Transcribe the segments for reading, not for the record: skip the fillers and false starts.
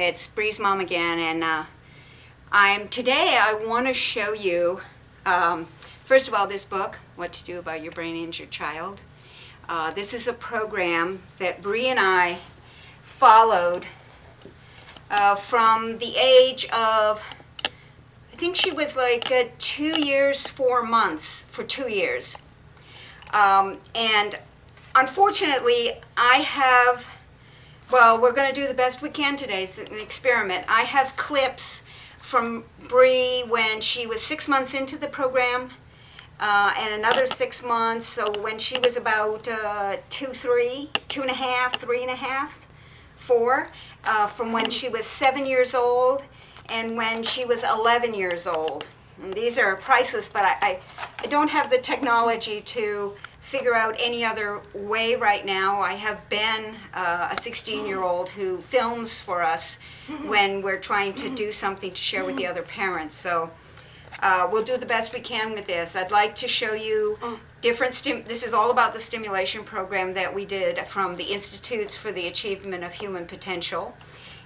It's Bree's mom again, and today I want to show you, first of all, this book, What to Do About Your Brain Injured Child. This is a program that Bree and I followed from the age of, I think she was like 2 years, 4 months, for 2 years. And unfortunately, we're going to do the best we can today. It's an experiment. I have clips from Bree when she was 6 months into the program, and another 6 months, so when she was about 2, 3, 2.5, 3.5, 4, from when she was 7 years old and when she was 11 years old. And these are priceless, but I don't have the technology to figure out any other way right now. I have Ben, a 16-year-old, who films for us when we're trying to do something to share with the other parents. So we'll do the best we can with this. I'd like to show you different this is all about the stimulation program that we did from the Institutes for the Achievement of Human Potential.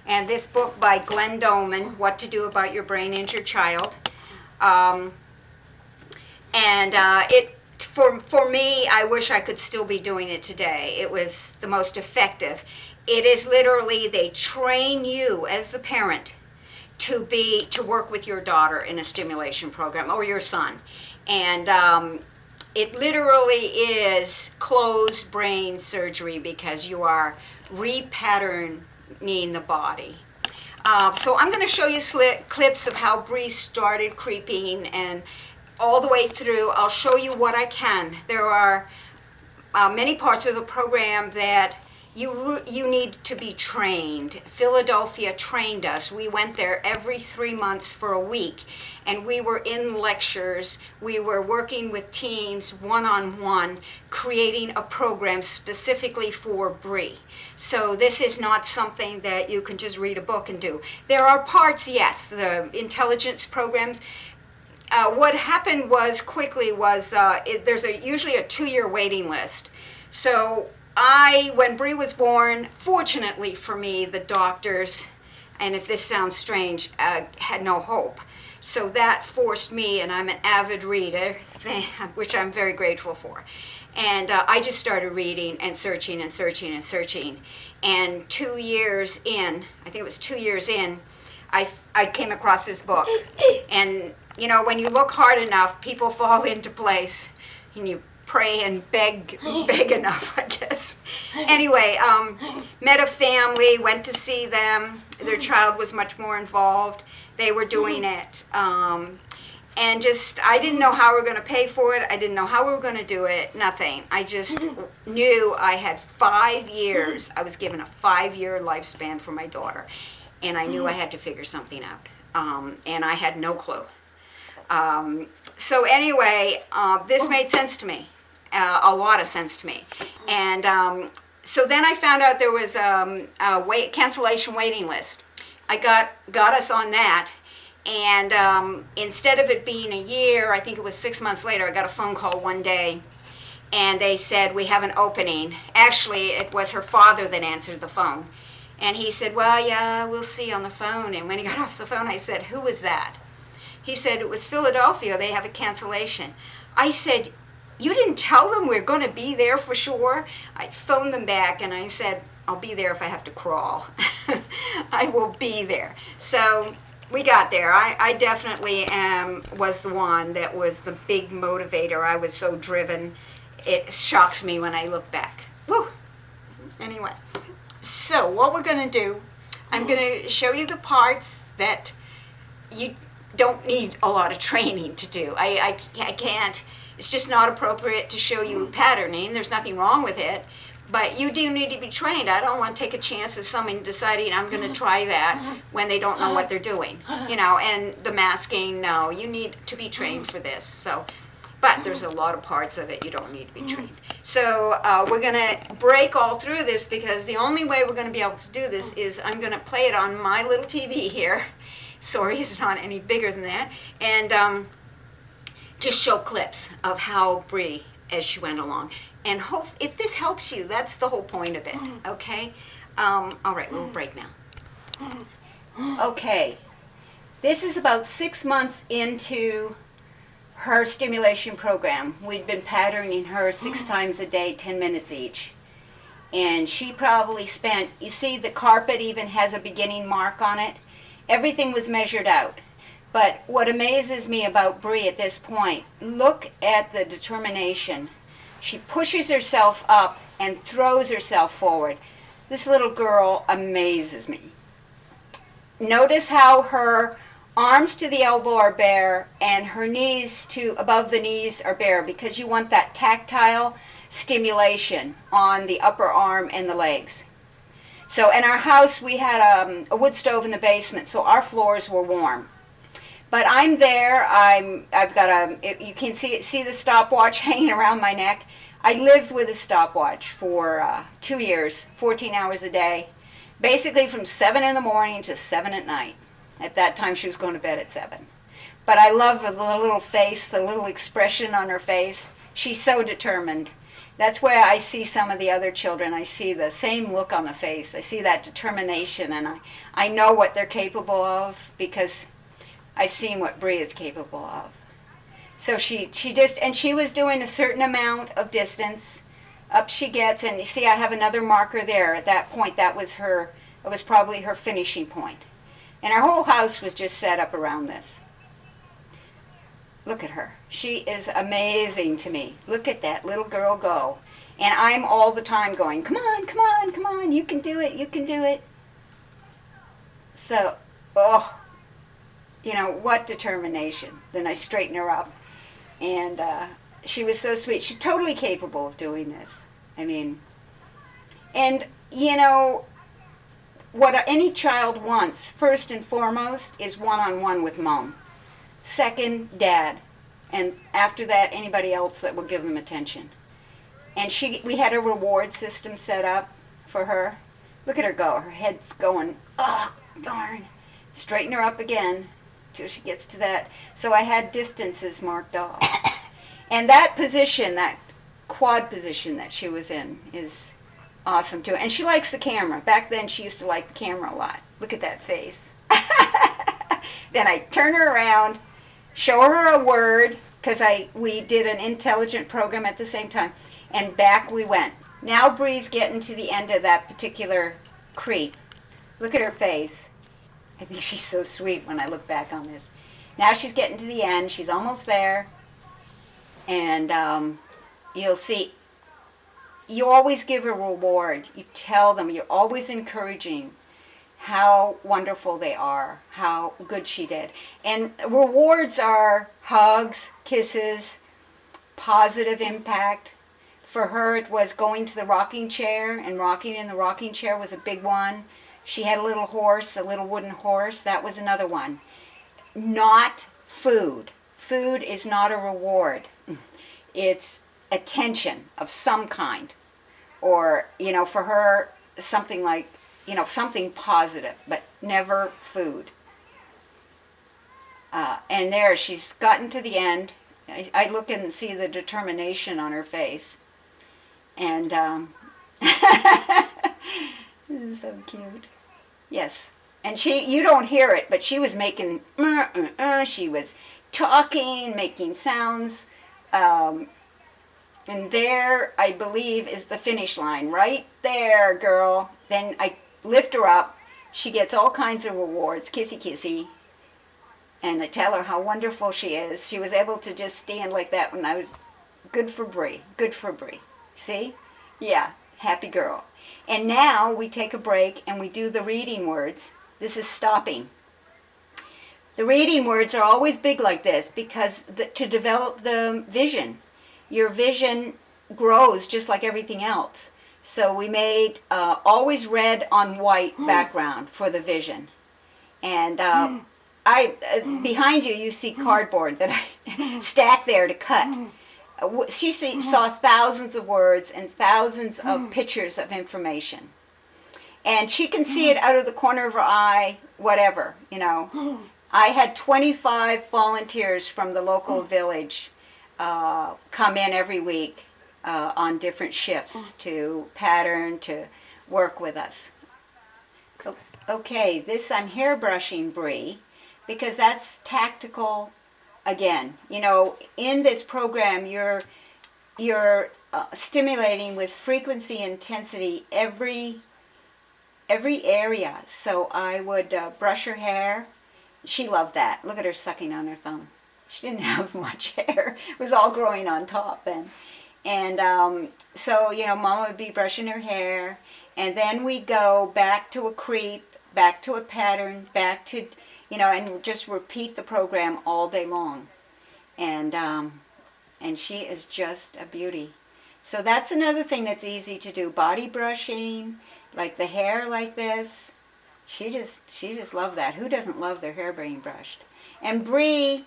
And this book by Glenn Doman, What to Do About Your Brain Injured Child. For me, I wish I could still be doing it today. It was the most effective. It is literally, they train you as the parent to work with your daughter in a stimulation program, or your son. And it literally is closed brain surgery because you are repatterning the body. So I'm going to show you clips of how Bree started creeping and all the way through. I'll show you what I can. There are many parts of the program that you need to be trained. Philadelphia trained us. We went there every 3 months for a week, and we were in lectures. We were working with teams one-on-one, creating a program specifically for Bree. So this is not something that you can just read a book and do. There are parts, yes, the intelligence programs. What happened was there's usually a 2-year waiting list. So when Bree was born, fortunately for me, the doctors, and if this sounds strange, had no hope. So that forced me, and I'm an avid reader, which I'm very grateful for. And I just started reading and searching and searching and searching. And 2 years in, I think it was 2 years in, I came across this book. And you know, when you look hard enough, people fall into place, and you pray and beg enough, I guess. Anyway, met a family, went to see them. Their child was much more involved. They were doing it. And I didn't know how we were going to pay for it. I didn't know how we were going to do it, nothing. I just knew I had 5 years. I was given a 5-year lifespan for my daughter. And I knew I had to figure something out. And I had no clue. So anyway, this made sense to me, a lot of sense to me. And so then I found out there was a cancellation waiting list. I got us on that, and instead of it being a year, I think it was 6 months later, I got a phone call one day, and they said, we have an opening. Actually, it was her father that answered the phone. And he said, well, yeah, we'll see on the phone. And when he got off the phone, I said, who was that? He said, it was Philadelphia. They have a cancellation. I said, you didn't tell them we're going to be there for sure? I phoned them back, and I said, I'll be there if I have to crawl. I will be there. So we got there. I definitely was the one that was the big motivator. I was so driven. It shocks me when I look back. Woo! Anyway, so what we're going to do, I'm going to show you the parts that you don't need a lot of training to do. I can't, it's just not appropriate to show you patterning. There's nothing wrong with it, but you do need to be trained. I don't want to take a chance of someone deciding I'm going to try that when they don't know what they're doing. You know, and the masking, no, you need to be trained for this. So, but there's a lot of parts of it you don't need to be trained. So we're going to break all through this, because the only way we're going to be able to do this is I'm going to play it on my little TV here. Sorry, it's not any bigger than that. And just show clips of how Bree, as she went along. And hope if this helps you, that's the whole point of it, okay? All right, we'll break now. Okay, this is about 6 months into her stimulation program. We'd been patterning her 6 times a day, 10 minutes each. And she probably spent, you see the carpet even has a beginning mark on it. Everything was measured out. But what amazes me about Bree at this point, look at the determination. She pushes herself up and throws herself forward. This little girl amazes me. Notice how her arms to the elbow are bare and her knees to above the knees are bare, because you want that tactile stimulation on the upper arm and the legs. So in our house we had a wood stove in the basement, so our floors were warm. But I'm there. I've got you can see the stopwatch hanging around my neck. I lived with a stopwatch for 2 years, 14 hours a day, basically from 7 in the morning to 7 at night. At that time, she was going to bed at 7. But I love the little face, the little expression on her face. She's so determined. That's where I see some of the other children. I see the same look on the face. I see that determination, and I know what they're capable of because I've seen what Bree is capable of. So she was doing a certain amount of distance. Up she gets, and you see I have another marker there. At that point, it was probably her finishing point. And our whole house was just set up around this. Look at her. She is amazing to me. Look at that little girl go. And I'm all the time going, come on, come on, come on, you can do it, you can do it. So, what determination. Then I straighten her up. And she was so sweet. She's totally capable of doing this. I mean, and what any child wants, first and foremost, is one-on-one with mom. Second, dad. And after that, anybody else that will give them attention. And we had a reward system set up for her. Look at her go. Her head's going, oh, darn. Straighten her up again till she gets to that. So I had distances marked off. And that position, that quad position that she was in, is awesome too. And she likes the camera. Back then she used to like the camera a lot. Look at that face. Then I turn her around, show her a word, because we did an intelligent program at the same time, and back we went. Now Bree's getting to the end of that particular creep. Look at her face. I think she's so sweet when I look back on this. Now she's getting to the end. She's almost there. And you'll see, you always give a reward. You tell them, you're always encouraging how wonderful they are, how good she did. And rewards are hugs, kisses, positive impact. For her, it was going to the rocking chair, and rocking in the rocking chair was a big one. She had a little horse, a little wooden horse. That was another one. Not food. Food is not a reward. It's attention of some kind. Or, for her, something like, something positive, but never food. And there, she's gotten to the end. I look and see the determination on her face. And this is so cute. Yes. And you don't hear it, but she was making, she was talking, making sounds. And there, I believe, is the finish line. Right there, girl. Then I lift her up. She gets all kinds of rewards, kissy kissy. And I tell her how wonderful she is. She was able to just stand like that when I was, good for Bree, good for Bree. See? Yeah, happy girl. And now we take a break and we do the reading words. This is stopping. The reading words are always big like this because to develop the vision. Your vision grows just like everything else. So we made always red on white background for the vision. And behind you, you see cardboard that I stacked there to cut. She saw thousands of words and thousands of pictures of information. And she can see it out of the corner of her eye, whatever, I had 25 volunteers from the local village come in every week on different shifts to pattern, to work with us. Okay, this I'm hairbrushing Bree because that's tactical again. You know, in this program you're stimulating with frequency intensity every area. So I would brush her hair. She loved that. Look at her sucking on her thumb. She didn't have much hair. It was all growing on top then. And so, you know, Mama would be brushing her hair. And then we go back to a creep, back to a pattern, back to, you know, and just repeat the program all day long. And she is just a beauty. So that's another thing that's easy to do. Body brushing, like the hair like this. She just loved that. Who doesn't love their hair being brushed? And Bree,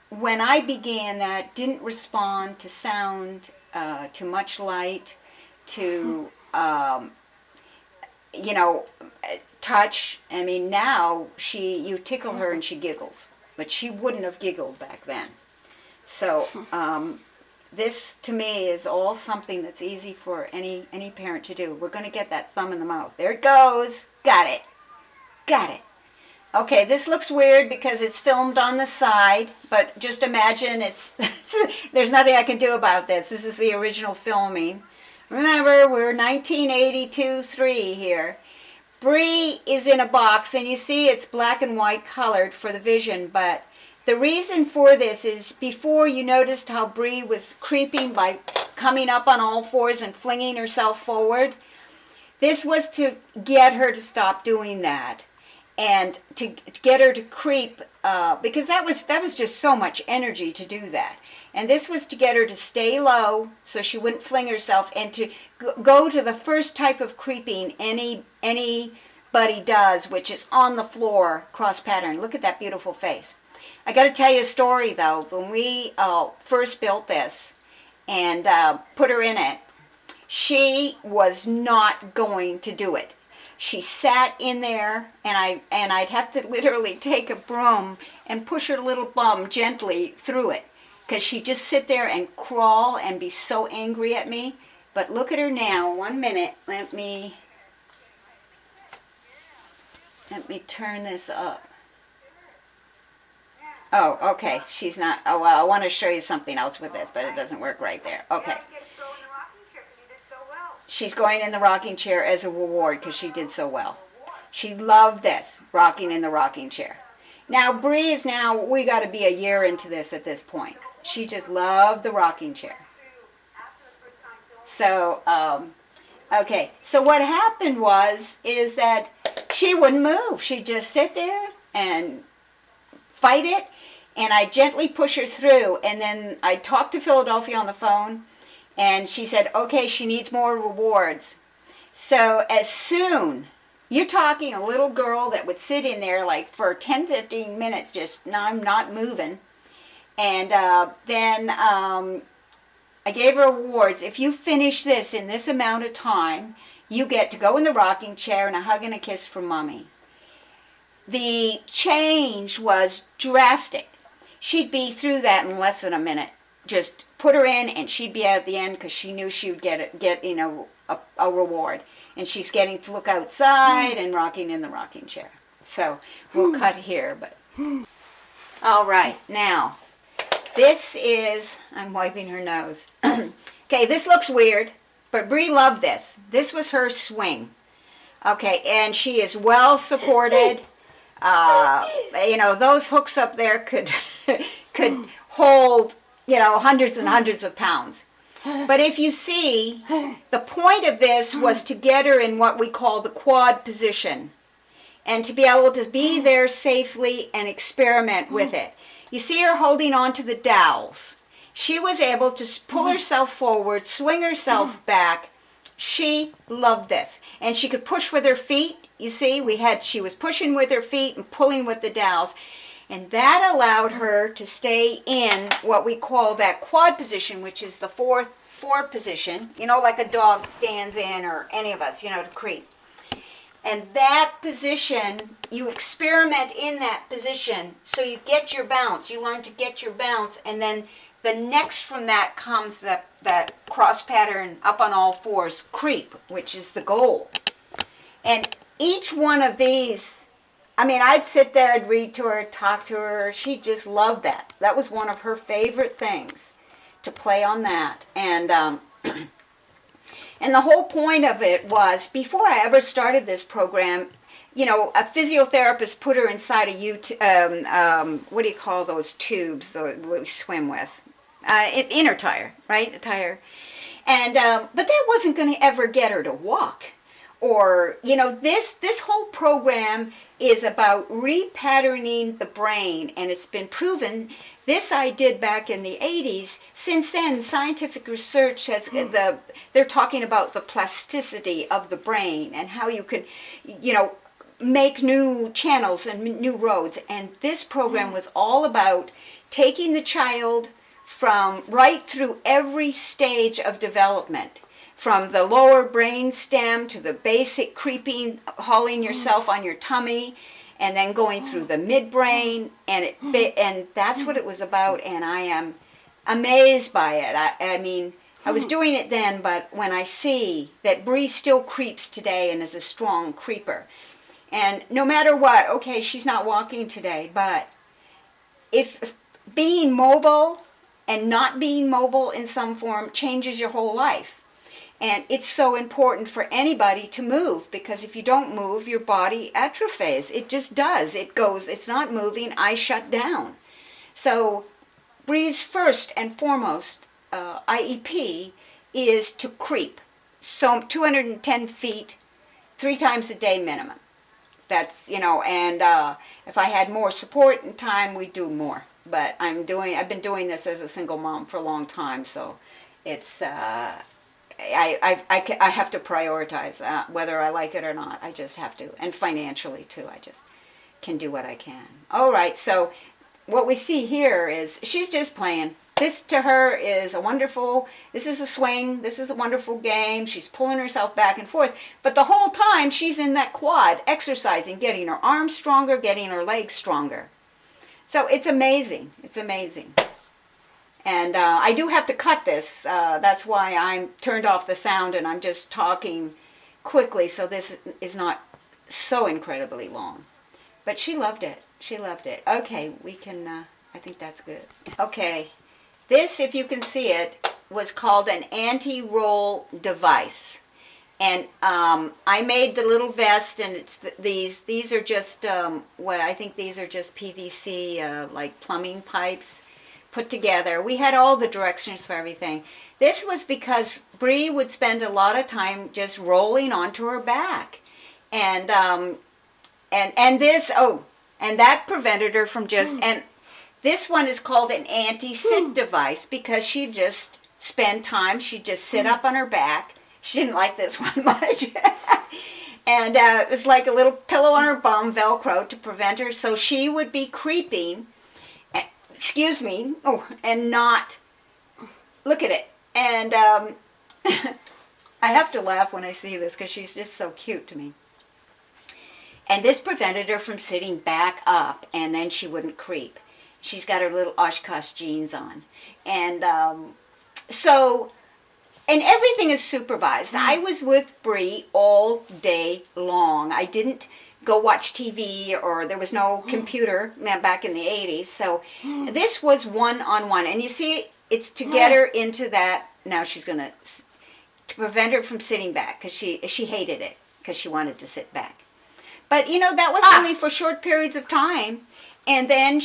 when I began that, didn't respond to sound, to much light, to, you know, touch. I mean, now you tickle her and she giggles. But she wouldn't have giggled back then. So this, to me, is all something that's easy for any parent to do. We're going to get that thumb in the mouth. There it goes. Got it. Got it. Okay, this looks weird because it's filmed on the side, but just imagine there's nothing I can do about this. This is the original filming. Remember, we're 1982-3 here. Bree is in a box, and you see it's black and white colored for the vision, but the reason for this is before you noticed how Bree was creeping by coming up on all fours and flinging herself forward. This was to get her to stop doing that and to get her to creep because that was just so much energy to do that. And this was to get her to stay low so she wouldn't fling herself and to go to the first type of creeping anybody does, which is on the floor, cross pattern. Look at that beautiful face. I got to tell you a story, though. When we first built this and put her in it, she was not going to do it. She sat in there, and I'd have to literally take a broom and push her little bum gently through it, because she'd just sit there and crawl and be so angry at me. But look at her now. 1 minute. Let me turn this up. Oh, okay. She's not. Oh, well, I want to show you something else with this, but it doesn't work right there. Okay. She's going in the rocking chair as a reward because she did so well. She loved this, rocking in the rocking chair. Now, Bree is we got to be a year into this at this point. She just loved the rocking chair. So, okay. So what happened is that she wouldn't move. She'd just sit there and fight it, and I gently push her through, and then I talked to Philadelphia on the phone, and she said, okay, she needs more rewards. So as soon, you're talking a little girl that would sit in there like for 10, 15 minutes, just, no, I'm not moving. And then I gave her rewards. If you finish this in this amount of time, you get to go in the rocking chair and a hug and a kiss from Mommy. The change was drastic. She'd be through that in less than a minute. Just put her in and she'd be out at the end because she knew she would get you know, a reward. And she's getting to look outside and rocking in the rocking chair. So we'll cut here. But all right, now this is, I'm wiping her nose. Okay, this looks weird, but Bree loved this. This was her swing. Okay, and she is well supported. You know, those hooks up there could hold, you know, hundreds and hundreds of pounds. But if you see, the point of this was to get her in what we call the quad position and to be able to be there safely and experiment with it. You see her holding on to the dowels. She was able to pull herself forward, swing herself back. She loved this. And she could push with her feet. You see, she was pushing with her feet and pulling with the dowels. And that allowed her to stay in what we call that quad position, which is the four position, you know, like a dog stands in, or any of us, you know, to creep. And that position, you experiment in that position, so you get your bounce. You learn to get your bounce, and then the next from that comes that cross pattern up on all fours creep, which is the goal. And each one of these, I mean, I'd sit there, I'd read to her, talk to her. She just loved that. That was one of her favorite things, to play on that. And the whole point of it was, before I ever started this program, you know, a physiotherapist put her inside what do you call those tubes that we swim with? Inner tire, right? A tire. And but that wasn't going to ever get her to walk. Or, you know, this whole program is about repatterning the brain, and it's been proven. This I did back in the 80s. Since then, scientific research has they're talking about the plasticity of the brain and how you can, you know, make new channels and new roads. And this program was all about taking the child from right through every stage of development, from the lower brain stem to the basic creeping, hauling yourself on your tummy, and then going through the midbrain, and that's what it was about. And I am amazed by it. I mean, I was doing it then, but when I see that Bree still creeps today and is a strong creeper, and no matter what, okay, she's not walking today, but if being mobile and not being mobile in some form changes your whole life. And it's so important for anybody to move, because if you don't move, your body atrophies. It just does. It goes, it's not moving, I shut down. So Bree's first and foremost IEP is to creep. So 210 feet, 3 times a day minimum. That's, you know, and if I had more support and time, we'd do more. But I've been doing this as a single mom for a long time, so it's, I have to prioritize whether I like it or not. I just have to. And financially, too. I just can do what I can. All right, so what we see here is she's just playing. This to her is this is a swing. This is a wonderful game. She's pulling herself back and forth. But the whole time, she's in that quad, exercising, getting her arms stronger, getting her legs stronger. So it's amazing. It's amazing. And I do have to cut this. That's why I'm turned off the sound and I'm just talking quickly, so this is not so incredibly long. But she loved it. She loved it. Okay, we can, I think that's good. Okay, this, if you can see it, was called an anti-roll device. And I made the little vest, and it's these are just, I think these are just PVC, like plumbing pipes put together. We had all the directions for everything. This was because Bree would spend a lot of time just rolling onto her back. And that prevented her from just, and this one is called an anti-sit device, because she'd just spend time, she'd just sit up on her back. She didn't like this one much. And it was like a little pillow on her bum, Velcro, to prevent her. So she would be creeping, and not, look at it. And I have to laugh when I see this, because she's just so cute to me. And this prevented her from sitting back up, and then she wouldn't creep. She's got her little Oshkosh jeans on. And and everything is supervised. I was with Bree all day long. I didn't go watch TV, or there was no computer back in the 80s. So this was one-on-one. And you see, it's to get her into that. Now she's going to prevent her from sitting back, because she hated it, because she wanted to sit back. But, you know, that was only for short periods of time. And then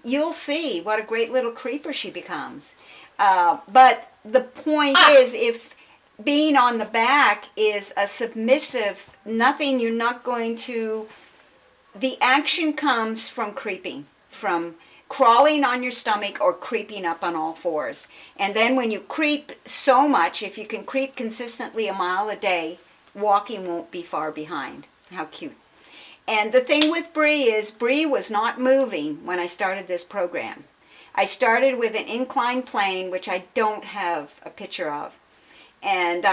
you'll see what a great little creeper she becomes. But the point is, if being on the back is a submissive, you're not going to, the action comes from creeping, from crawling on your stomach or creeping up on all fours. And then when you creep so much, if you can creep consistently a mile a day, walking won't be far behind. How cute. And the thing with Bree is, Bree was not moving when I started this program. I started with an inclined plane, which I don't have a picture of. And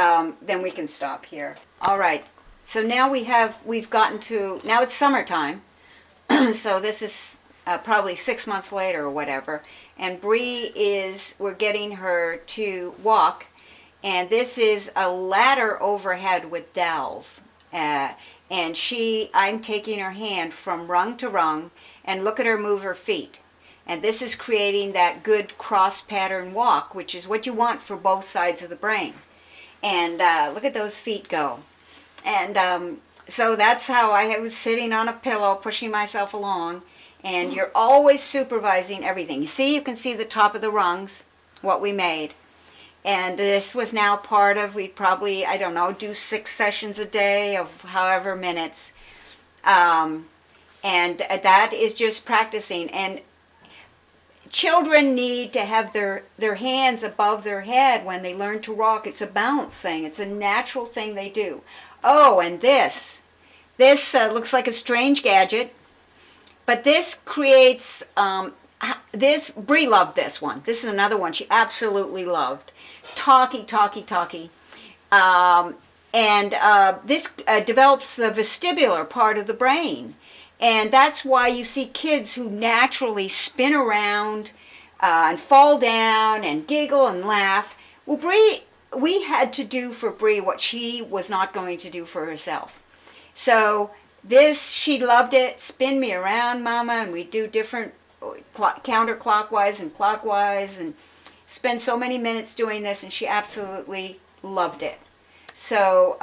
then we can stop here. All right. So now we've gotten to, now it's summertime. So this is probably 6 months later or whatever. And Bree we're getting her to walk. And this is a ladder overhead with dowels. And I'm taking her hand from rung to rung, and look at her move her feet. And this is creating that good cross pattern walk, which is what you want for both sides of the brain. And look at those feet go. And so that's how I was sitting on a pillow, pushing myself along. And you're always supervising everything. You see, you can see the top of the rungs, what we made. And this was now part of, we'd probably, I don't know, do 6 sessions a day of however minutes. And that is just practicing. And children need to have their hands above their head when they learn to rock. It's a balance thing. It's a natural thing they do. Oh, and this looks like a strange gadget, but this creates, Bree loved this one. This is another one she absolutely loved. Talkie. This develops the vestibular part of the brain. And that's why you see kids who naturally spin around and fall down and giggle and laugh. Well, Bree, we had to do for Bree what she was not going to do for herself. So she loved it. Spin me around, Mama, and we do different counterclockwise and clockwise and spend so many minutes doing this, and she absolutely loved it. So,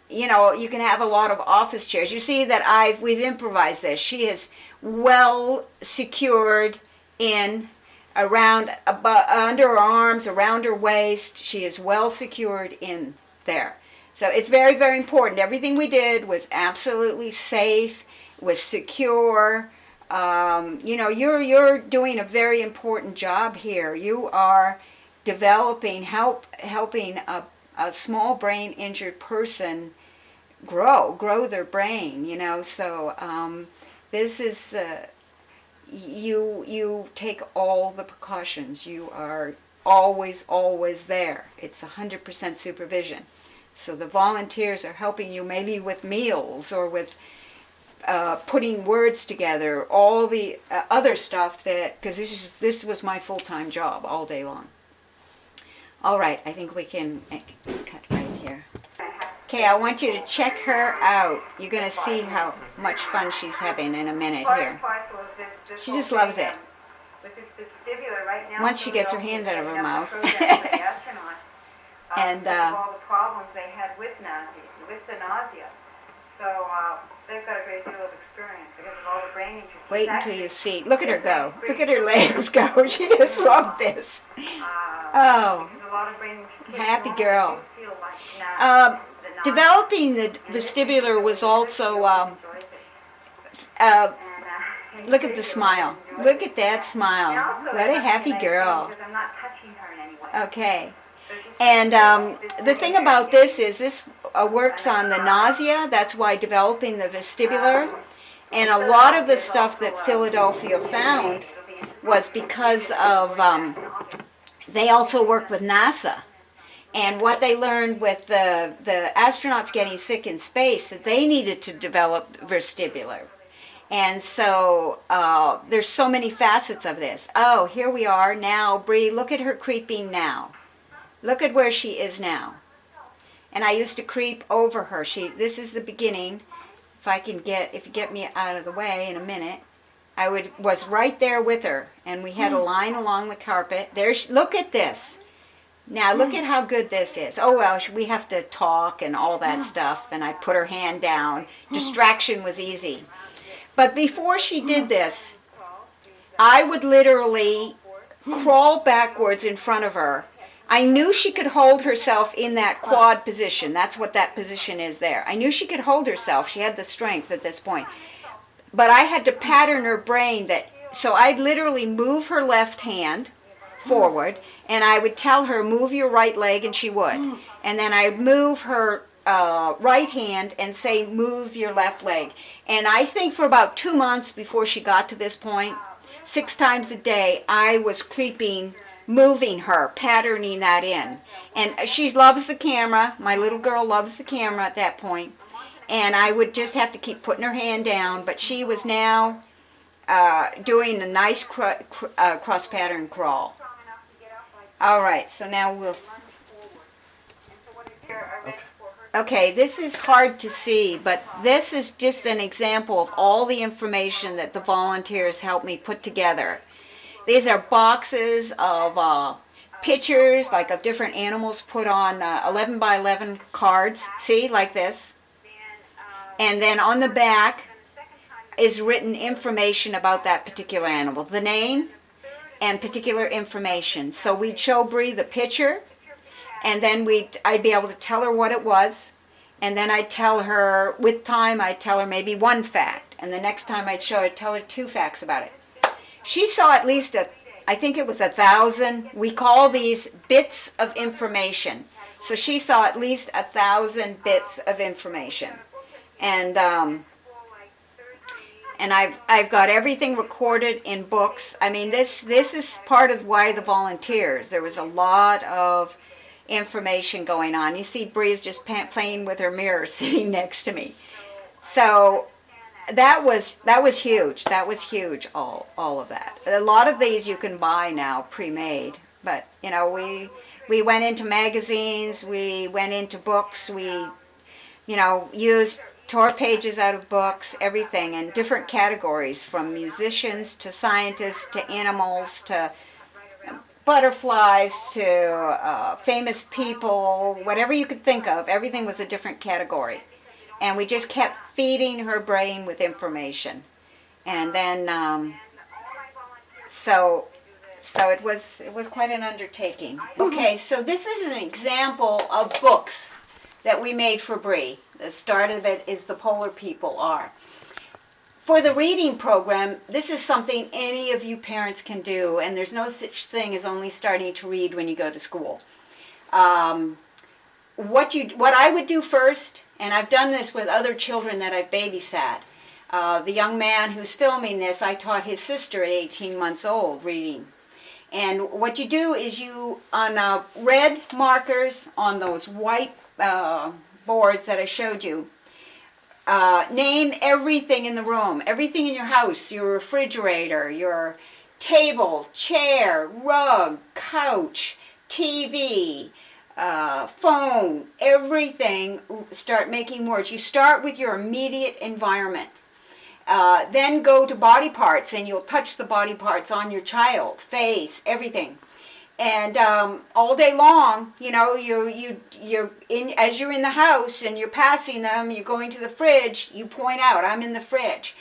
you can have a lot of office chairs. You see that we've improvised this. She is well secured in under her arms, around her waist. She is well secured in there. So it's very, very important. Everything we did was absolutely safe, was secure. You're doing a very important job here. You are developing, helping a small brain injured person grow their brain, So this is, you take all the precautions. You are always there. It's 100% supervision. So the volunteers are helping you maybe with meals or with putting words together, all the other stuff because this was my full-time job all day long. All right, I think we can cut right here. Okay, I want you to check her out. You're going to see how much fun she's having in a minute here. She just loves it. Once she gets her hand out of her mouth. And all the problems they had with the nausea. So they've got a great deal of experience because of all the brain injuries. Wait until you see. Look at her go. Look at her legs go. She just loved this. Oh, happy girl. Developing the vestibular was also, look at the smile. Look at that smile. What a happy girl. Okay. And the thing about this is this works on the nausea. That's why developing the vestibular. And a lot of the stuff that Philadelphia found was because of, they also worked with NASA. And what they learned with the astronauts getting sick in space, that they needed to develop vestibular. And so there's so many facets of this. Oh, here we are now. Bree, look at her creeping now. Look at where she is now. And I used to creep over her. This is the beginning. If you get me out of the way in a minute, was right there with her, and we had a line along the carpet. Look at this. Now look at how good this is. Oh well, we have to talk and all that stuff, and I put her hand down. Distraction was easy. But before she did this, I would literally crawl backwards in front of her. I knew she could hold herself in that quad position. That's what that position is there. I knew she could hold herself. She had the strength at this point. But I had to pattern her brain so I'd literally move her left hand forward, and I would tell her, move your right leg, and she would. And then I'd move her right hand and say, move your left leg. And I think for about 2 months before she got to this point, 6 times a day, I was creeping, moving her, patterning that in. And she loves the camera. My little girl loves the camera at that point. And I would just have to keep putting her hand down. But she was now doing a nice cross-pattern crawl. All right, so now we'll... Okay, this is hard to see, but this is just an example of all the information that the volunteers helped me put together. These are boxes of pictures, like of different animals put on 11 by 11 cards, see, like this. And then on the back is written information about that particular animal, the name and particular information. So we'd show Bree the picture, and then I'd be able to tell her what it was, and then I'd tell her, with time, I'd tell her maybe one fact, and the next time I'd tell her 2 facts about it. She saw at least I think it was 1,000, we call these bits of information. So she saw at least 1,000 bits of information. And I've got everything recorded in books. I mean, this is part of why the volunteers. There was a lot of information going on. You see Bree's just playing with her mirror sitting next to me. So that was huge. That was huge, all of that. A lot of these you can buy now pre-made, but you know, we went into magazines, we went into books, we tore pages out of books, everything, in different categories, from musicians to scientists to animals to butterflies to famous people, whatever you could think of, everything was a different category. And we just kept feeding her brain with information. And then, so it was quite an undertaking. Okay, so this is an example of books that we made for Bree. The start of it is The Polar People Are. For the reading program, this is something any of you parents can do, and there's no such thing as only starting to read when you go to school. What I would do first, and I've done this with other children that I've babysat. The young man who's filming this, I taught his sister at 18 months old reading. And what you do is you, on red markers on those white boards that I showed you, name everything in the room, everything in your house, your refrigerator, your table, chair, rug, couch, TV, phone, everything. Start making words. You start with your immediate environment. Then go to body parts, and you'll touch the body parts on your child, face, everything. And all day long, you know, you're in, as you're in the house and you're passing them, you're going to the fridge, you point out, I'm in the fridge.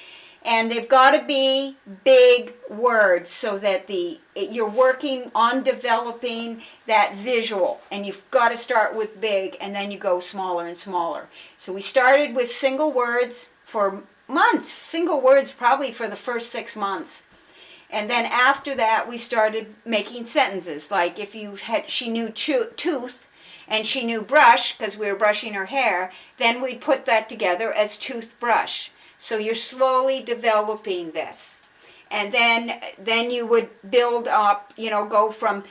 And they've got to be big words so that you're working on developing that visual. And you've got to start with big, and then you go smaller and smaller. So we started with single words for months, single words probably for the first 6 months. And then after that, we started making sentences. Like if she knew tooth and she knew brush, because we were brushing her hair, then we'd put that together as toothbrush. So you're slowly developing this. And then you would build up, you know, go from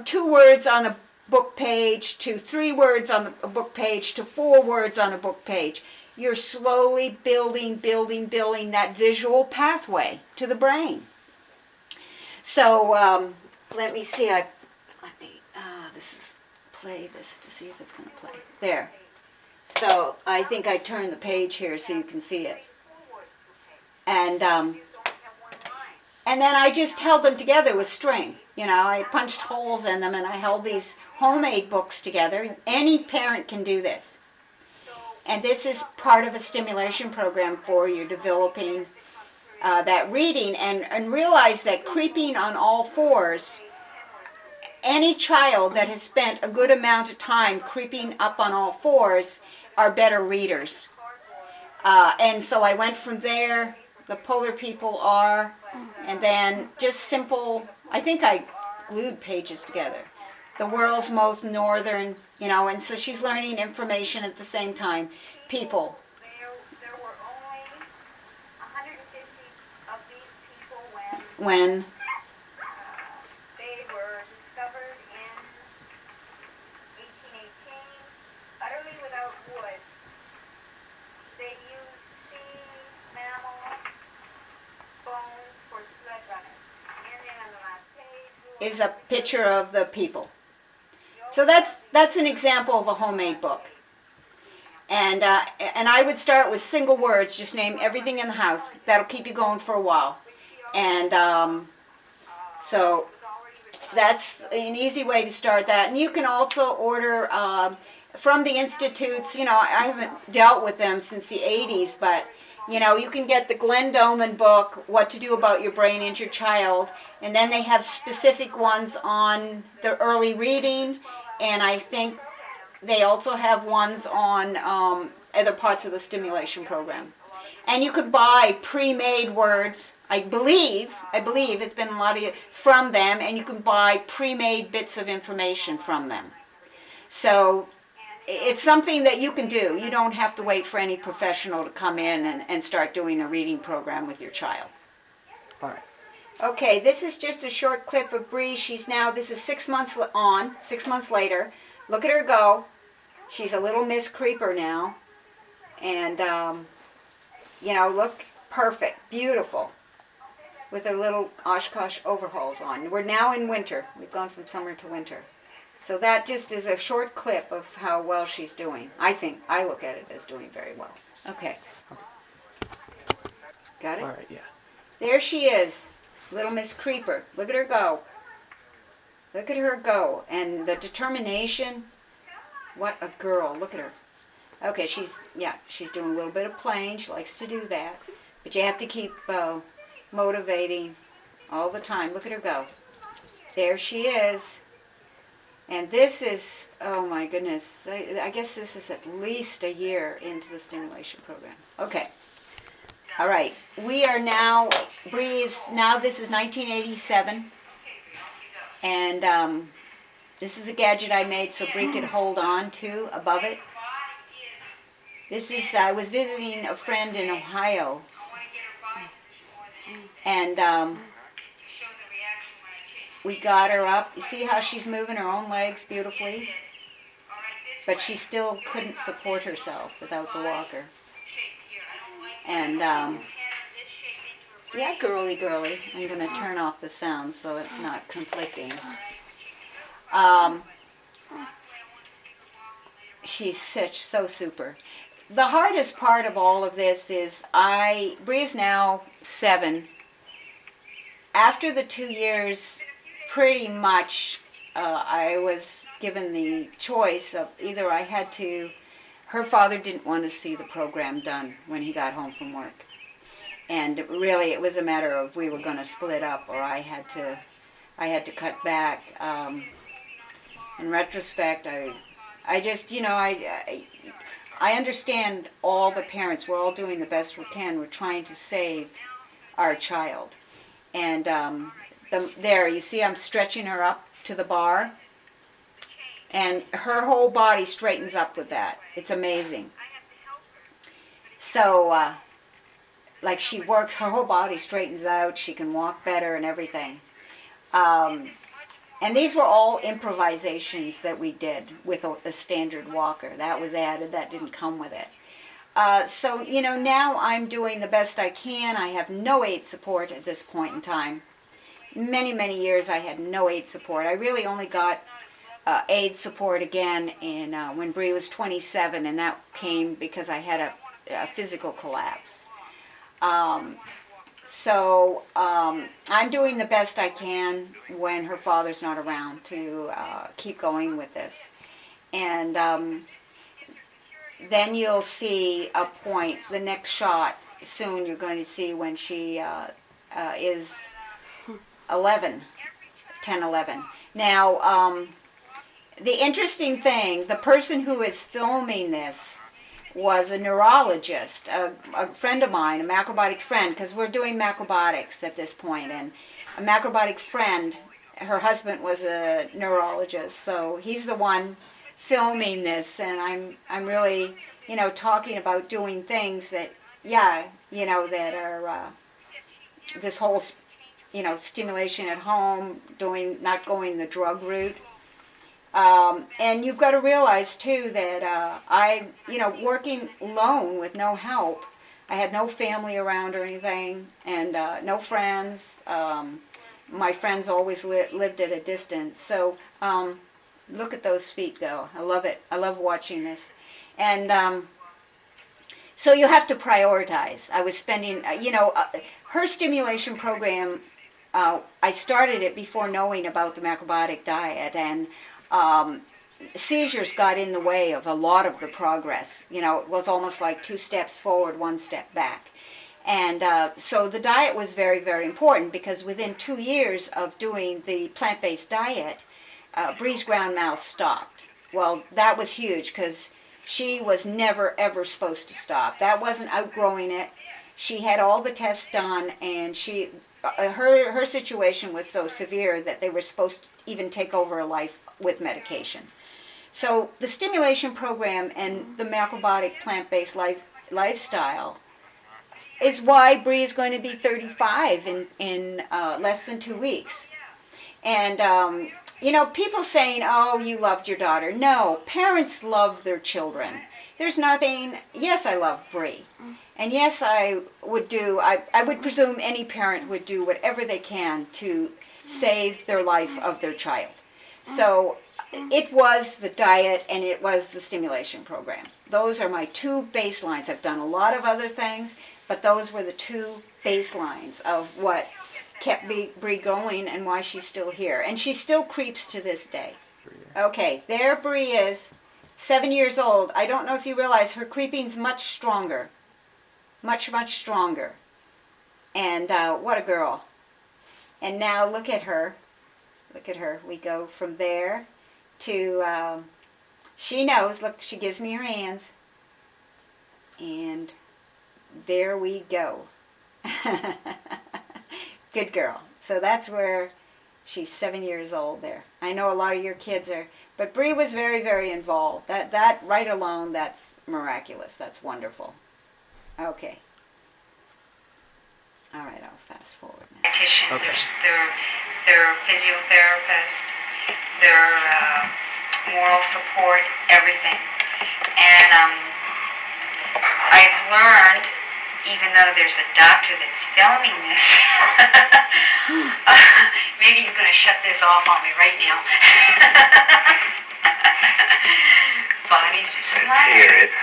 2 words on a book page to 3 words on a book page to 4 words on a book page. You're slowly building that visual pathway to the brain. So let me see. Play this to see if it's going to play. There. So I think I turned the page here so you can see it. And then I just held them together with string. You know, I punched holes in them and I held these homemade books together. Any parent can do this. And this is part of a stimulation program for you, developing that reading, and realize that creeping on all fours, any child that has spent a good amount of time creeping up on all fours are better readers. And so I went from there, The Polar People Are, and then just simple, I think I glued pages together. The World's Most Northern, you know, and so she's learning information at the same time. People. There were only 150 of these people when they were discovered in 1818, utterly without wood. They used sea mammal bones for sled runners. And then on the last page is a picture of the people. So that's an example of a homemade book. And I would start with single words. Just name everything in the house. That'll keep you going for a while. And so that's an easy way to start that. And you can also order from the institutes. You know, I haven't dealt with them since the 80s, but you know, you can get the Glenn Doman book, What to Do About Your Brain Injured Child, and then they have specific ones on the early reading, and I think they also have ones on other parts of the stimulation program. And you could buy pre-made words, I believe it's been a lot of from them, and you can buy pre-made bits of information from them. So it's something that you can do. You don't have to wait for any professional to come in and start doing a reading program with your child. All right. Okay, this is just a short clip of Bree. This is 6 months on, 6 months later. Look at her go. She's a little Miss Creeper now. And, you know, look perfect, beautiful, with her little Oshkosh overalls on. We're now in winter. We've gone from summer to winter. So that just is a short clip of how well she's doing. I look at it as doing very well. Okay. Got it? All right, yeah. There she is, little Miss Creeper. Look at her go. Look at her go. And the determination. What a girl. Look at her. Okay, she's doing a little bit of playing. She likes to do that. But you have to keep motivating all the time. Look at her go. There she is. And this is, oh my goodness, I guess this is at least a year into the stimulation program. Okay. All right. We are now, Bree is, now this is 1987. And this is a gadget I made so Bree could hold on to above it. This is, I was visiting a friend in Ohio. And we got her up. You see how she's moving her own legs beautifully? But she still couldn't support herself without the walker. And, yeah, girly. I'm going to turn off the sound so it's not conflicting. She's so super. The hardest part of all of this is Bree's now 7. After the 2 years, pretty much I was given the choice of either her father didn't want to see the program done when he got home from work. And really it was a matter of we were going to split up or I had to cut back. In retrospect, I just, you know, I understand all the parents. We're all doing the best we can. We're trying to save our child. And there, you see I'm stretching her up to the bar. And her whole body straightens up with that. It's amazing. So, like she works, her whole body straightens out. She can walk better and everything. And these were all improvisations that we did with a standard walker. That was added. That didn't come with it. So, you know, now I'm doing the best I can. I have no aid support at this point in time. Many years I had no aid support. I really only got aid support again when Bree was 27, and that came because I had a physical collapse. So I'm doing the best I can when her father's not around to keep going with this. And then you'll see a point, the next shot, soon you're going to see when she is 11, 10, 11. Now, the interesting thing, the person who is filming this was a neurologist, a friend of mine, a macrobiotic friend, because we're doing macrobiotics at this point, and a macrobiotic friend, her husband was a neurologist, so he's the one filming this, and I'm really, you know, talking about doing things that, yeah, you know, that are this whole, you know, stimulation at home, not going the drug route. And you've got to realize, too, that you know, working alone with no help, I had no family around or anything, and no friends. My friends always lived at a distance. So look at those feet go. I love it. I love watching this. And So you have to prioritize. I was spending, her stimulation program, I started it before knowing about the macrobiotic diet, and seizures got in the way of a lot of the progress. It was almost like 2 steps forward, 1 step back. And so the diet was very, very important, because within 2 years of doing the plant-based diet, Bree's ground mouse stopped. Well, that was huge, because she was never, ever supposed to stop. That wasn't outgrowing it. She had all the tests done, and her situation was so severe that they were supposed to even take over her life with medication. So the stimulation program and the macrobiotic plant-based lifestyle is why Bree is going to be 35 in less than 2 weeks. And, people saying, oh, you loved your daughter. No, parents love their children. There's nothing, yes, I love Bree. And yes, I would presume any parent would do whatever they can to save their life of their child. So it was the diet and it was the stimulation program. Those are my 2 baselines. I've done a lot of other things, but those were the 2 baselines of what kept Bree going and why she's still here. And she still creeps to this day. Okay, there Bree is, 7 years old. I don't know if you realize her creeping's much stronger. Much, much stronger. And what a girl. And now look at her. Look at her. We go from there to, she knows. Look, she gives me her hands. And there we go. Good girl. So that's where she's 7 years old there. I know a lot of your kids are, but Bree was very, very involved. That right alone, that's miraculous. That's wonderful. Okay. All right, I'll fast forward now. Dietitian, Okay. their physiotherapist, their moral support, everything. And I've learned, even though there's a doctor that's filming this, maybe he's going to shut this off on me right now. Body's just Let's hear it.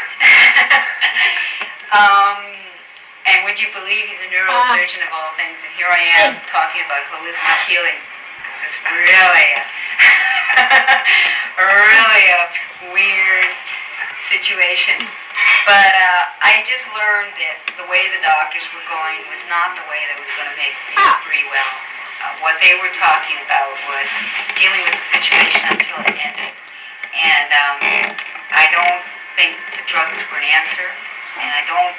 And would you believe he's a neurosurgeon of all things, and here I am talking about holistic healing. This is really a weird situation. But I just learned that the way the doctors were going was not the way that was going to make Bree well. What they were talking about was dealing with the situation until it ended. And I don't think the drugs were an answer. And I don't,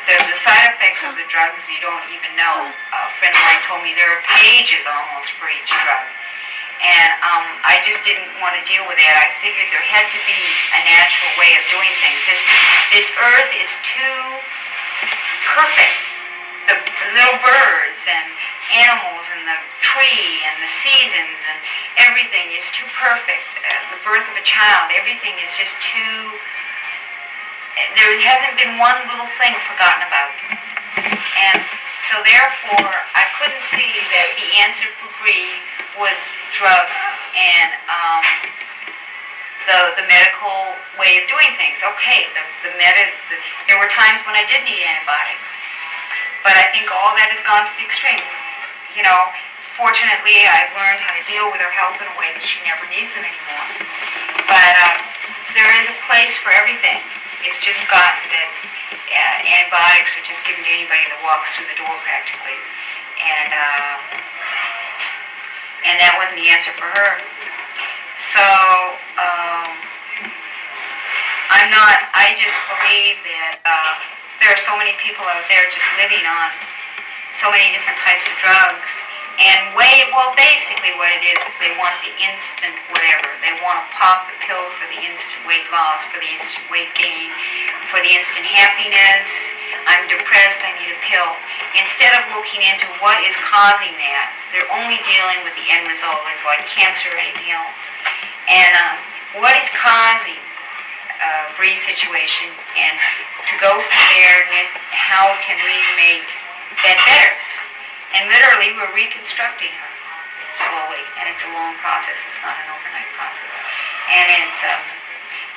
the side effects of the drugs you don't even know. A friend of mine told me there are pages almost for each drug. And I just didn't want to deal with that. I figured there had to be a natural way of doing things. This earth is too perfect. The little birds and animals and the tree and the seasons and everything is too perfect. The birth of a child, everything is just too... There hasn't been one little thing forgotten about. And so therefore, I couldn't see that the answer for Bree was drugs and the medical way of doing things. Okay, there were times when I did need antibiotics, but I think all that has gone to the extreme. Fortunately, I've learned how to deal with her health in a way that she never needs them anymore. But there is a place for everything. It's just gotten that antibiotics are just given to anybody that walks through the door practically. And that wasn't the answer for her. So, I just believe that there are so many people out there just living on so many different types of drugs. And basically what it is they want the instant whatever. They want to pop the pill for the instant weight loss, for the instant weight gain, for the instant happiness. I'm depressed, I need a pill. Instead of looking into what is causing that, they're only dealing with the end result. It's like cancer or anything else. And what is causing Bree's situation, and to go from there, and how can we make that better? And literally, we're reconstructing her slowly, and it's a long process. It's not an overnight process. And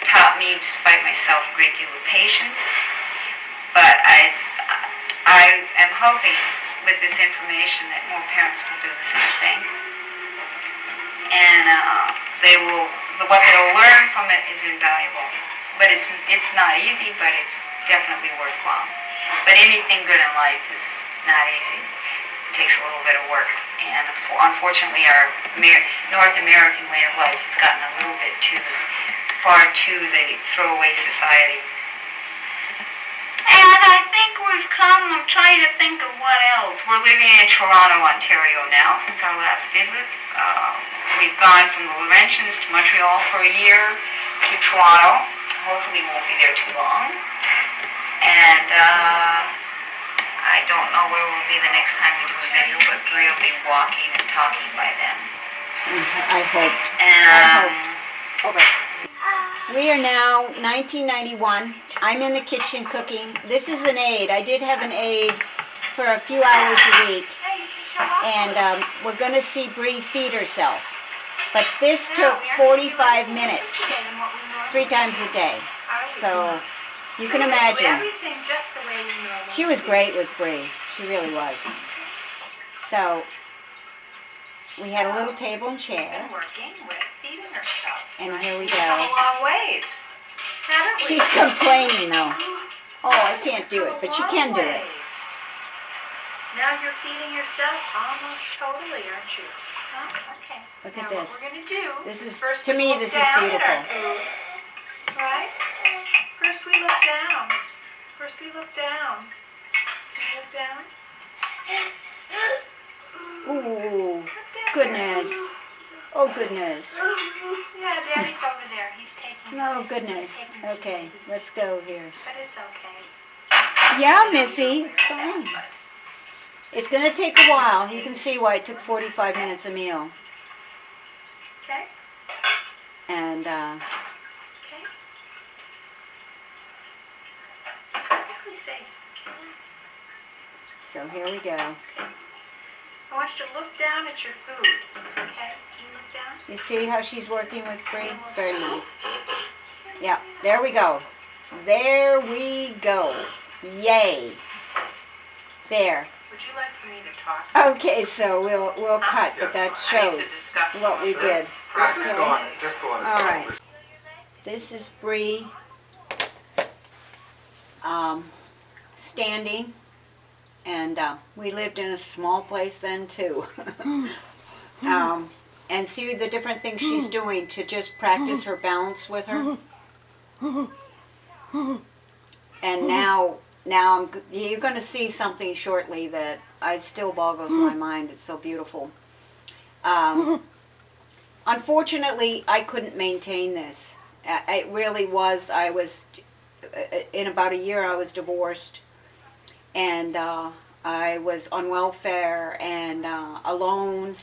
taught me, despite myself, a great deal of patience. But I am hoping with this information that more parents will do the same thing. And what they'll learn from it is invaluable. But it's not easy, but it's definitely worthwhile. But anything good in life is not easy. It takes a little bit of work. And unfortunately, our North American way of life has gotten a little bit far to the throwaway society. And I think I'm trying to think of what else. We're living in Toronto, Ontario now since our last visit. We've gone from the Laurentians to Montreal for a year to Toronto. Hopefully we won't be there too long. And I don't know where we'll be the next time we do a video, but Bree will be walking and talking by then. I hoped. And Over. We are now 1991. I'm in the kitchen cooking. This is an aide. I did have an aide for a few hours a week. And we're going to see Bree feed herself. But this took 45 minutes, 3 times a day. So you can imagine. She was great with Bree. She really was. So we had a little table and chair. And here we go. long ways, haven't we? She's complaining though. Oh, I can't do it, but she can do it. Now you're feeding yourself almost totally, aren't you? Huh? Okay. Look now at this. What we're going to do This is, first to we me, look this is down at beautiful. our food, right? First we look down. First we look down. Can you look down? Ooh, goodness. Oh, goodness. Yeah, Daddy's over there. He's taking. Oh, goodness. Okay, let's go here. But it's okay. Yeah, Missy, it's fine. It's going to take a while. You can see why it took 45 minutes a meal. Okay. And, Okay. Please say. so here we go. I want you to look down at your food. Okay? Can you look down? You see how she's working with Bree? It's very nice. Yeah, there we go. There we go. Yay. There. Would you like for me to talk? Okay, so we'll cut, but that shows what we did. Just go on. Just go on. All right. This is Bree standing, and we lived in a small place then too. And see the different things she's doing to just practice her balance with her. And now you're going to see something shortly that still boggles my mind. It's so beautiful. Unfortunately, I couldn't maintain this. It really was. I was, in about a year, I was divorced. And I was on welfare and alone.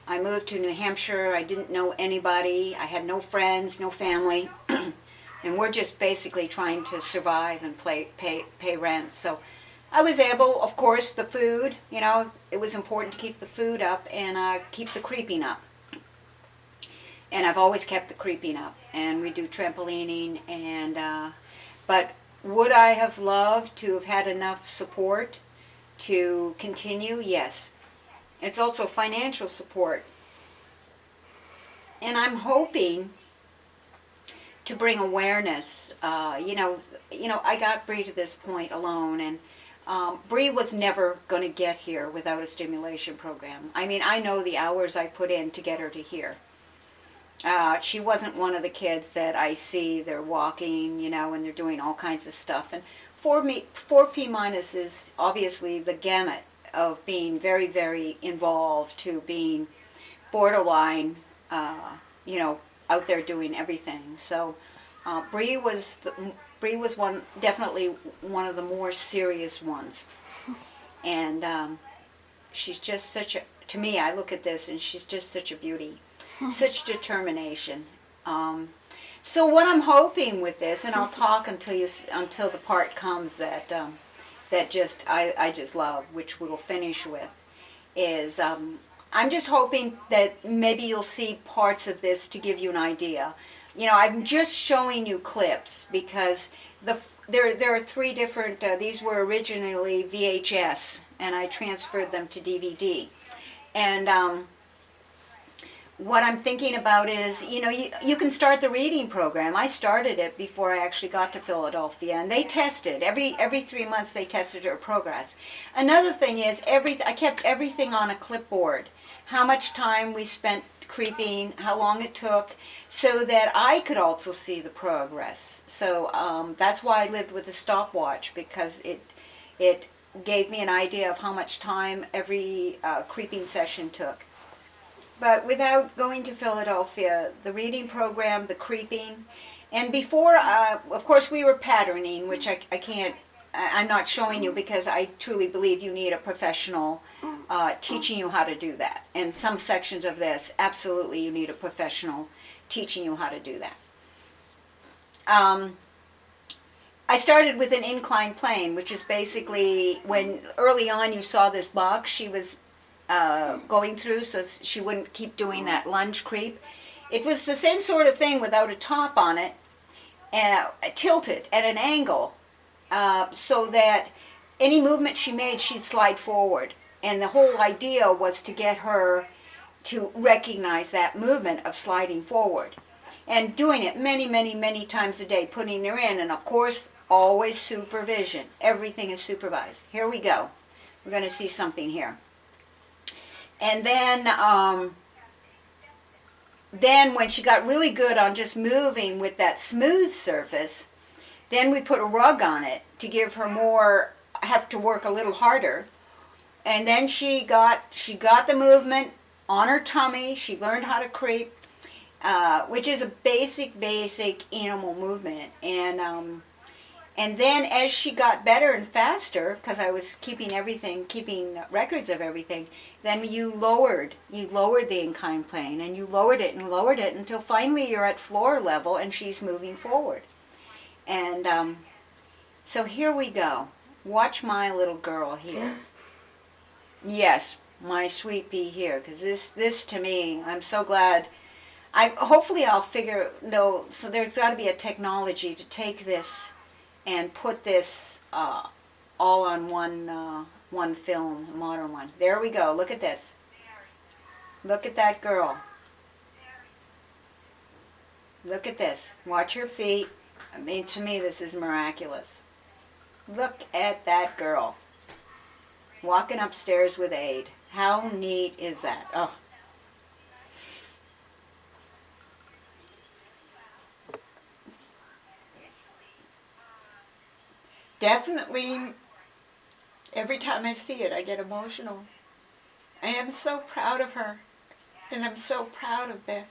I moved to New Hampshire. I didn't know anybody. I had no friends, no family. And we're just basically trying to survive and pay rent. So I was able, of course, the food, you know, it was important to keep the food up and keep the creeping up. And I've always kept the creeping up. And we do trampolining. But would I have loved to have had enough support to continue? Yes. It's also financial support. And I'm hoping to bring awareness. You know, I got Bree to this point alone, and Bree was never going to get here without a stimulation program. I mean, I know the hours I put in to get her to here. She wasn't one of the kids that I see, they're walking, you know, and they're doing all kinds of stuff. And 4P minus is obviously the gamut of being very, very involved to being borderline, you know, out there doing everything. So Bree was definitely one of the more serious ones. And she's just such a, to me, I look at this and she's just such a beauty. Such determination. So what I'm hoping with this, and I'll talk until the part comes that I just love, which we'll finish with, is I'm just hoping that maybe you'll see parts of this to give you an idea I'm just showing you clips because there are three different, these were originally VHS, and I transferred them to DVD. And what I'm thinking about is, you can start the reading program. I started it before I actually got to Philadelphia, and they tested. Every 3 months they tested her progress. Another thing is, I kept everything on a clipboard. How much time we spent creeping, how long it took, so that I could also see the progress. So that's why I lived with a stopwatch, because it gave me an idea of how much time every creeping session took. But without going to Philadelphia, the reading program, the creeping, and before, of course, we were patterning, which I'm not showing you because I truly believe you need a professional teaching you how to do that. And some sections of this, absolutely, you need a professional teaching you how to do that. I started with an inclined plane, which is basically when early on you saw this box she was going through, so she wouldn't keep doing that lunge creep. It was the same sort of thing without a top on it, tilted at an angle, so that any movement she made, she'd slide forward. And the whole idea was to get her to recognize that movement of sliding forward. And doing it many, many, many times a day, putting her in. And of course, always supervision. Everything is supervised. Here we go. We're going to see something here. And then when she got really good on just moving with that smooth surface, then we put a rug on it to give her have to work a little harder. And then she got the movement on her tummy. She learned how to creep, which is a basic animal movement. And then as she got better and faster, because I was keeping records of everything, then you lowered the inclined plane, and you lowered it until finally you're at floor level and she's moving forward. And so here we go. Watch my little girl here. Yes, my sweet pea here, because this to me, I'm so glad. Hopefully I'll so there's got to be a technology to take this and put this all on one film, a modern one. There we go. Look at this. Look at that girl. Look at this. Watch her feet. I mean, to me, this is miraculous. Look at that girl. Walking upstairs with aid. How neat is that? Oh. Definitely, every time I see it, I get emotional. I am so proud of her. And I'm so proud of that.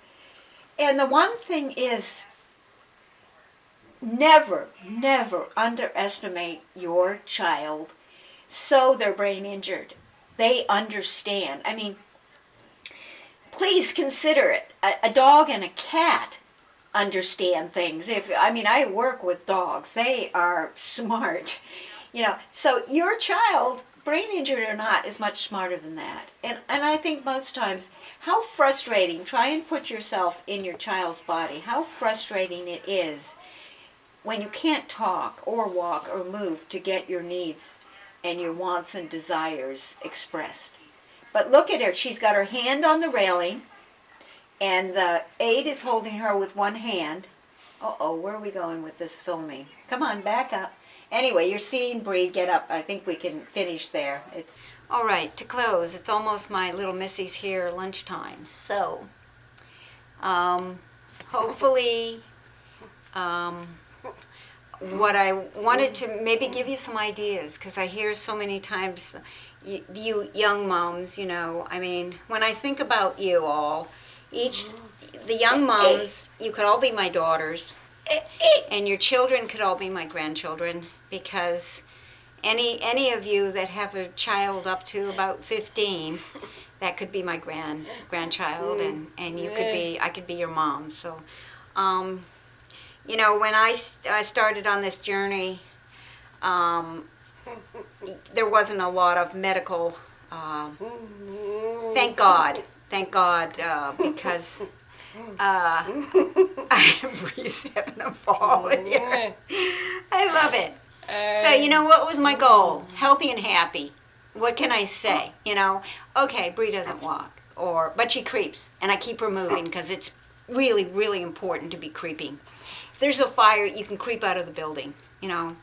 And the one thing is, never underestimate your child so they're brain injured. They understand. I mean, please consider it. A dog and a cat understand things. I work with dogs. They are smart. So your child, brain injured or not, is much smarter than that. And I think most times, how frustrating, try and put yourself in your child's body, how frustrating it is when you can't talk or walk or move to get your needs and your wants and desires expressed. But look at her. She's got her hand on the railing, and the aide is holding her with one hand. Uh-oh, where are we going with this filming? Come on, back up. Anyway, you're seeing Bree get up. I think we can finish there. All right, to close, it's almost my little Missy's here lunchtime. So, hopefully, what I wanted to maybe give you some ideas, because I hear so many times, you young moms, when I think about you all, the young moms, you could all be my daughters, and your children could all be my grandchildren, because any of you that have a child up to about 15, that could be my grandchild, and I could be your mom. So, when I started on this journey, there wasn't a lot of medical, thank God, because I Bree's having a ball in here. I love it. So you know what was my goal? Healthy and happy. What can I say? You know, okay, Bree doesn't walk, but she creeps, and I keep her moving because it's really, really important to be creeping. If there's a fire, you can creep out of the building. You know,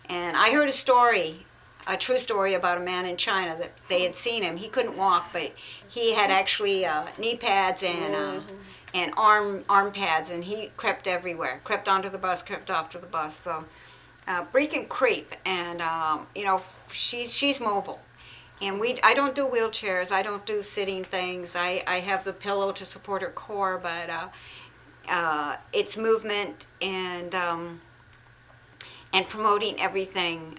and I heard a true story about a man in China that they had seen him. He couldn't walk, but he had actually knee pads and arm pads, and he crept everywhere. Crept onto the bus, crept off to the bus. So Bree can creep, and you know, she's mobile. And I don't do wheelchairs. I don't do sitting things. I have the pillow to support her core, but it's movement and promoting everything,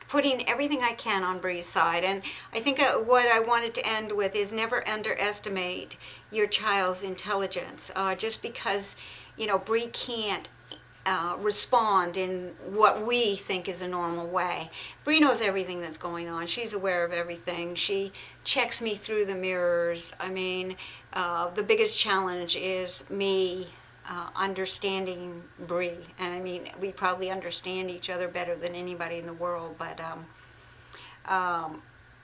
putting everything I can on Bree's side. And I think what I wanted to end with is never underestimate your child's intelligence. Just because, you know, Bree can't respond in what we think is a normal way. Bree knows everything that's going on. She's aware of everything. She checks me through the mirrors. I mean, the biggest challenge is me understanding Bree, and I mean, we probably understand each other better than anybody in the world, but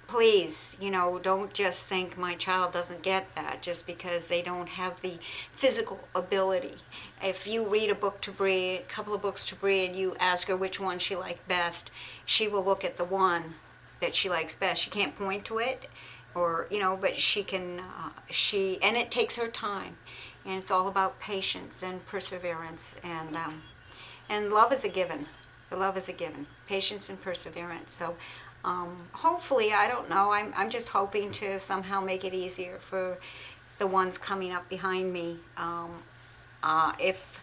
please, you know, don't just think my child doesn't get that just because they don't have the physical ability. If you read a book to Bree, a couple of books to Bree, and you ask her which one she liked best, she will look at the one that she likes best. She can't point to it, or, you know, but she can, and it takes her time. And it's all about patience and perseverance, and love is a given. The love is a given. Patience and perseverance. So hopefully, I don't know, I'm just hoping to somehow make it easier for the ones coming up behind me. If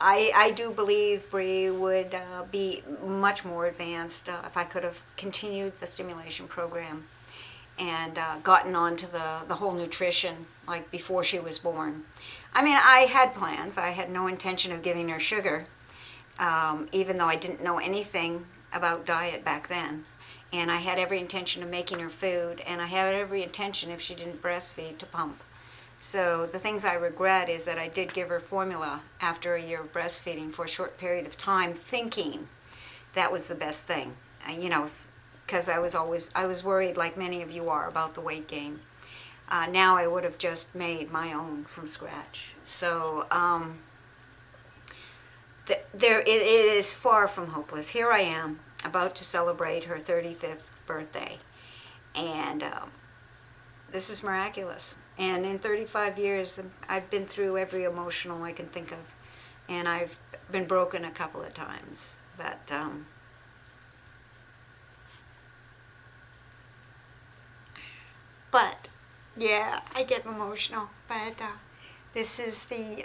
I do believe Bree would be much more advanced if I could have continued the stimulation program and gotten onto the whole nutrition like before she was born. I mean, I had plans. I had no intention of giving her sugar, even though I didn't know anything about diet back then. And I had every intention of making her food, and I had every intention, if she didn't breastfeed, to pump. So the things I regret is that I did give her formula after a year of breastfeeding for a short period of time, thinking that was the best thing. You know, because I was worried, like many of you are, about the weight gain. Now I would have just made my own from scratch. So it is far from hopeless. Here I am, about to celebrate her 35th birthday, and this is miraculous. And in 35 years, I've been through every emotional I can think of, and I've been broken a couple of times. But yeah, I get emotional. But this is the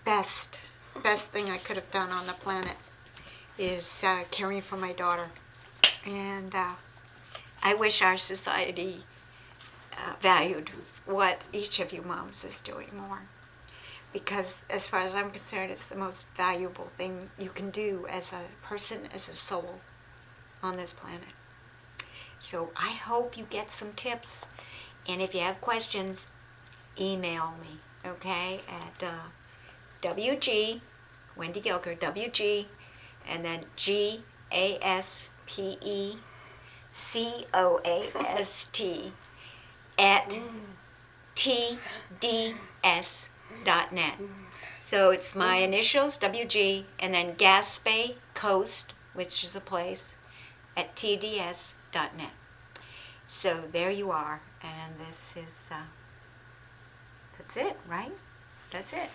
best thing I could have done on the planet, is caring for my daughter. And I wish our society valued what each of you moms is doing more. Because as far as I'm concerned, it's the most valuable thing you can do as a person, as a soul on this planet. So I hope you get some tips. And if you have questions, email me, okay, at WG, Wendy Gilker, WG, and then GASPECOAST at TDS.net. So it's my initials, WG, and then Gaspe Coast, which is a place, at TDS.net. So there you are, and this is, that's it, right? That's it.